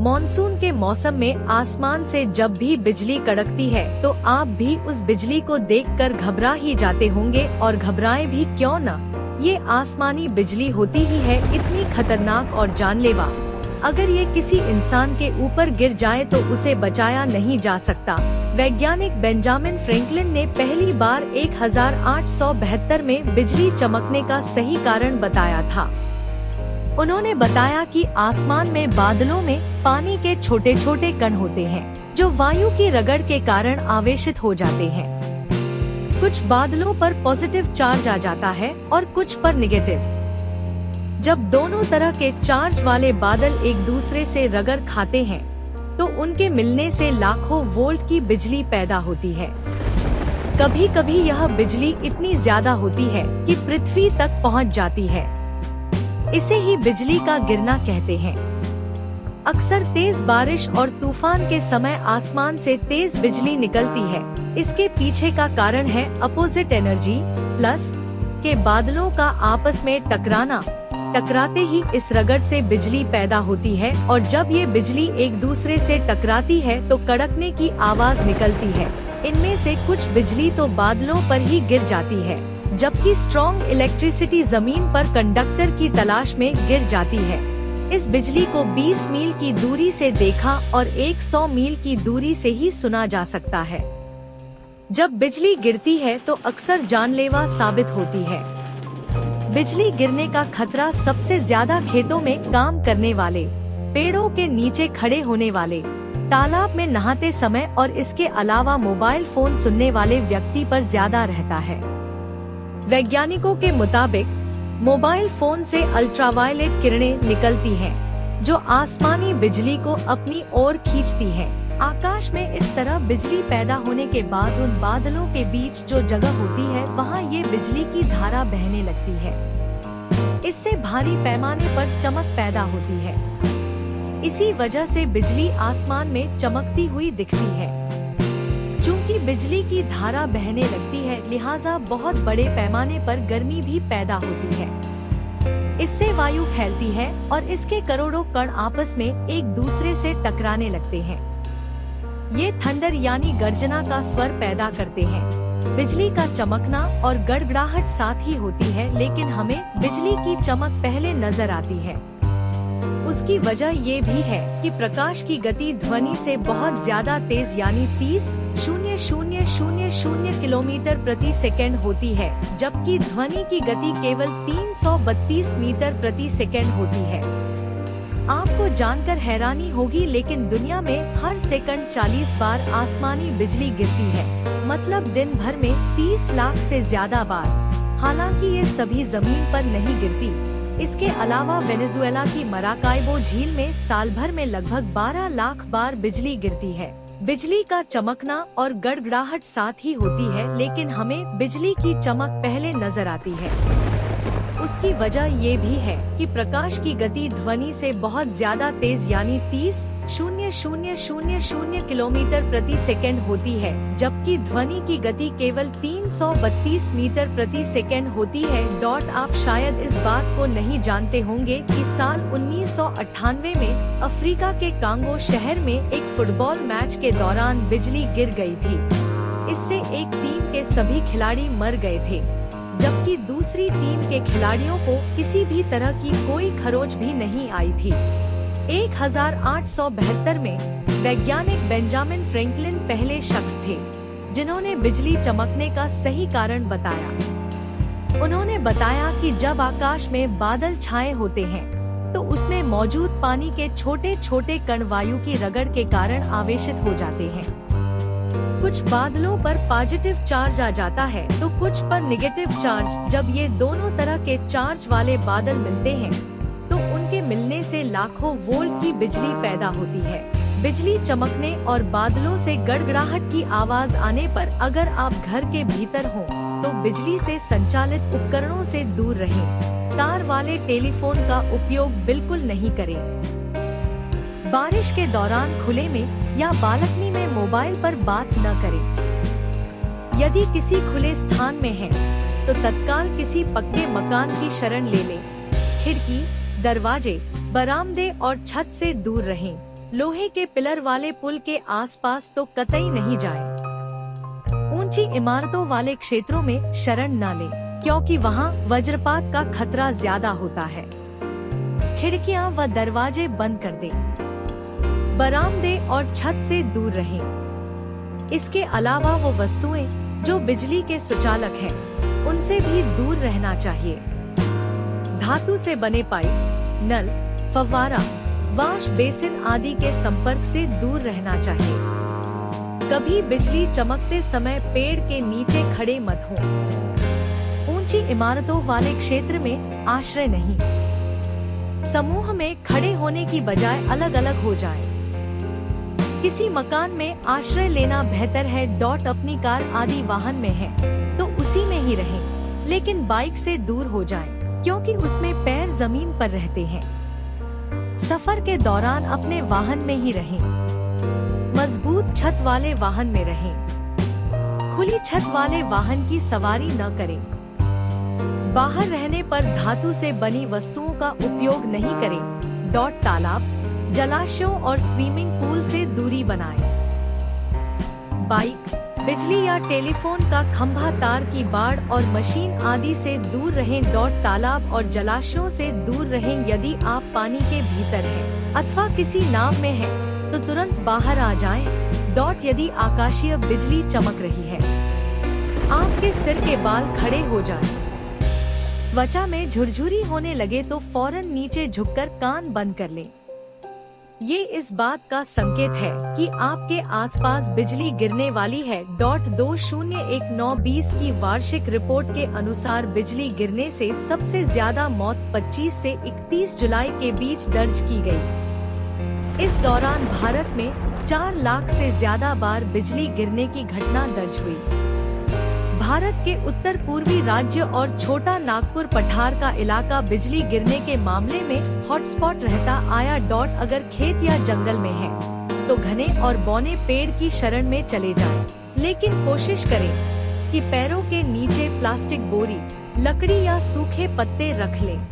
Monsoon के मौसम में आसमान से जब भी बिजली कड़कती है तो आप भी उस बिजली को देखकर घबरा ही जाते होंगे, और घबराएं भी क्यों न। ये आसमानी बिजली होती ही है इतनी खतरनाक और जानलेवा। अगर ये किसी इंसान के ऊपर गिर जाए तो उसे बचाया नहीं जा सकता। वैज्ञानिक बेंजामिन फ्रैंकलिन ने पहली बार 1872 में बिजली चमकने का सही कारण बताया था। उन्होंने बताया कि आसमान में बादलों में पानी के छोटे छोटे कण होते हैं जो वायु की रगड़ के कारण आवेशित हो जाते हैं। कुछ बादलों पर पॉजिटिव चार्ज आ जाता है और कुछ पर निगेटिव। जब दोनों तरह के चार्ज वाले बादल एक दूसरे से रगड़ खाते हैं तो उनके मिलने से लाखों वोल्ट की बिजली पैदा होती है। कभी कभी यह बिजली इतनी ज्यादा होती है कि पृथ्वी तक पहुंच जाती है। इसे ही बिजली का गिरना कहते हैं। अक्सर तेज बारिश और तूफान के समय आसमान से तेज बिजली निकलती है। इसके पीछे का कारण है अपोजिट एनर्जी प्लस के बादलों का आपस में टकराना। टकराते ही इस रगड़ से बिजली पैदा होती है, और जब ये बिजली एक दूसरे से टकराती है तो कड़कने की आवाज निकलती है। इनमें से कुछ बिजली तो बादलों पर ही गिर जाती है, जबकि स्ट्रॉन्ग इलेक्ट्रिसिटी जमीन पर कंडक्टर की तलाश में गिर जाती है। इस बिजली को 20 मील की दूरी से देखा और 100 मील की दूरी से ही सुना जा सकता है। जब बिजली गिरती है तो अक्सर जानलेवा साबित होती है। बिजली गिरने का खतरा सबसे ज्यादा खेतों में काम करने वाले, पेड़ों के नीचे खड़े होने वाले, तालाब में नहाते समय और इसके अलावा मोबाइल फोन सुनने वाले व्यक्ति पर ज्यादा रहता है। वैज्ञानिकों के मुताबिक मोबाइल फोन से अल्ट्रावायलेट किरणें निकलती हैं, जो आसमानी बिजली को अपनी ओर खींचती हैं। आकाश में इस तरह बिजली पैदा होने के बाद उन बादलों के बीच जो जगह होती है वहाँ ये बिजली की धारा बहने लगती है। इससे भारी पैमाने पर चमक पैदा होती है। इसी वजह से बिजली आसमान में चमकती हुई दिखती है। चूंकि बिजली की धारा बहने लगती है, लिहाजा बहुत बड़े पैमाने पर गर्मी भी पैदा होती है। इससे वायु फैलती है और इसके करोड़ों कण आपस में एक दूसरे से टकराने लगते हैं। ये थंडर यानी गर्जना का स्वर पैदा करते हैं। बिजली का चमकना और गड़गड़ाहट साथ ही होती है, लेकिन हमें बिजली की चमक पहले नजर आती है। उसकी वजह ये भी है कि प्रकाश की गति ध्वनि से बहुत ज्यादा तेज यानी 30,000 किलोमीटर प्रति सेकंड होती है, जबकि ध्वनि की गति केवल 332 मीटर प्रति सेकंड होती है। आपको जानकर हैरानी होगी, लेकिन दुनिया में हर सेकंड 40 बार आसमानी बिजली गिरती है, मतलब दिन भर में 30 लाख से ज्यादा बार। हालांकि ये सभी जमीन पर नहीं गिरती। इसके अलावा वेनेजुएला की मराकाइबो झील में साल भर में लगभग 12 लाख बार बिजली गिरती है। बिजली का चमकना और गड़गड़ाहट साथ ही होती है, लेकिन हमें बिजली की चमक पहले नजर आती है। उसकी वजह ये भी है कि प्रकाश की गति ध्वनि से बहुत ज्यादा तेज यानी 30,000 किलोमीटर प्रति सेकंड होती है, जबकि ध्वनि की गति केवल 332 मीटर प्रति सेकंड होती है। आप शायद इस बात को नहीं जानते होंगे कि साल 1998 में अफ्रीका के कांगो शहर में एक फुटबॉल मैच के दौरान बिजली गिर गई थी। इससे एक टीम के सभी खिलाड़ी मर गए थे, जबकि दूसरी टीम के खिलाड़ियों को किसी भी तरह की कोई खरोच भी नहीं आई थी। 1872 में वैज्ञानिक बेंजामिन फ्रैंकलिन पहले शख्स थे जिन्होंने बिजली चमकने का सही कारण बताया। उन्होंने बताया कि जब आकाश में बादल छाए होते हैं तो उसमें मौजूद पानी के छोटे छोटे कण वायु की रगड़ के कारण आवेशित हो जाते हैं। कुछ बादलों पर पॉजिटिव चार्ज आ जाता है तो कुछ पर निगेटिव चार्ज। जब ये दोनों तरह के चार्ज वाले बादल मिलते हैं तो उनके मिलने से लाखों वोल्ट की बिजली पैदा होती है। बिजली चमकने और बादलों से गड़गड़ाहट की आवाज आने पर अगर आप घर के भीतर हो तो बिजली से संचालित उपकरणों से दूर रहें। तार वाले टेलीफोन का उपयोग बिल्कुल नहीं करें। बारिश के दौरान खुले में या बालकनी में मोबाइल पर बात न करें। यदि किसी खुले स्थान में हैं, तो तत्काल किसी पक्के मकान की शरण ले लें। खिड़की, दरवाजे, बरामदे और छत से दूर रहें। लोहे के पिलर वाले पुल के आसपास तो कतई नहीं जाएं। ऊंची इमारतों वाले क्षेत्रों में शरण न लें, क्योंकि वहां वज्रपात का खतरा ज्यादा होता है। खिड़कियां व दरवाजे बंद कर दें। बरामदे और छत से दूर रहें। इसके अलावा वो वस्तुएं जो बिजली के सुचालक हैं, उनसे भी दूर रहना चाहिए। धातु से बने पाइप, नल, फव्वारा, वाश बेसिन आदि के संपर्क से दूर रहना चाहिए। कभी बिजली चमकते समय पेड़ के नीचे खड़े मत हों। ऊंची इमारतों वाले क्षेत्र में आश्रय नहीं। समूह में खड़े होने की बजाय अलग अलग हो जाएं। किसी मकान में आश्रय लेना बेहतर है। अपनी कार आदि वाहन में है तो उसी में ही रहें, लेकिन बाइक से दूर हो जाएं, क्योंकि उसमें पैर जमीन पर रहते हैं। सफर के दौरान अपने वाहन में ही रहें। मजबूत छत वाले वाहन में रहें। खुली छत वाले वाहन की सवारी न करें। बाहर रहने पर धातु से बनी वस्तुओं का उपयोग नहीं करें। तालाब, जलाशयों और स्विमिंग पूल से दूरी बनाएं। बाइक, बिजली या टेलीफोन का खंभा, तार की बाड़ और मशीन आदि से दूर रहें। तालाब और जलाशयों से दूर रहें। यदि आप पानी के भीतर हैं अथवा किसी नाव में हैं, तो तुरंत बाहर आ जाएं। यदि आकाशीय बिजली चमक रही है, आपके सिर के बाल खड़े हो जाएं। त्वचा में झुरझुरी होने लगे तो फौरन नीचे झुककर कान बंद कर लें। ये इस बात का संकेत है कि आपके आसपास बिजली गिरने वाली है। 2019-20 की वार्षिक रिपोर्ट के अनुसार बिजली गिरने से सबसे ज्यादा मौत 25 से 31 जुलाई के बीच दर्ज की गई। इस दौरान भारत में 4 लाख से ज्यादा बार बिजली गिरने की घटना दर्ज हुई। भारत के उत्तर पूर्वी राज्य और छोटा नागपुर पठार का इलाका बिजली गिरने के मामले में हॉटस्पॉट रहता आया। अगर खेत या जंगल में है तो घने और बौने पेड़ की शरण में चले जाएं, लेकिन कोशिश करें कि पैरों के नीचे प्लास्टिक बोरी, लकड़ी या सूखे पत्ते रख लें।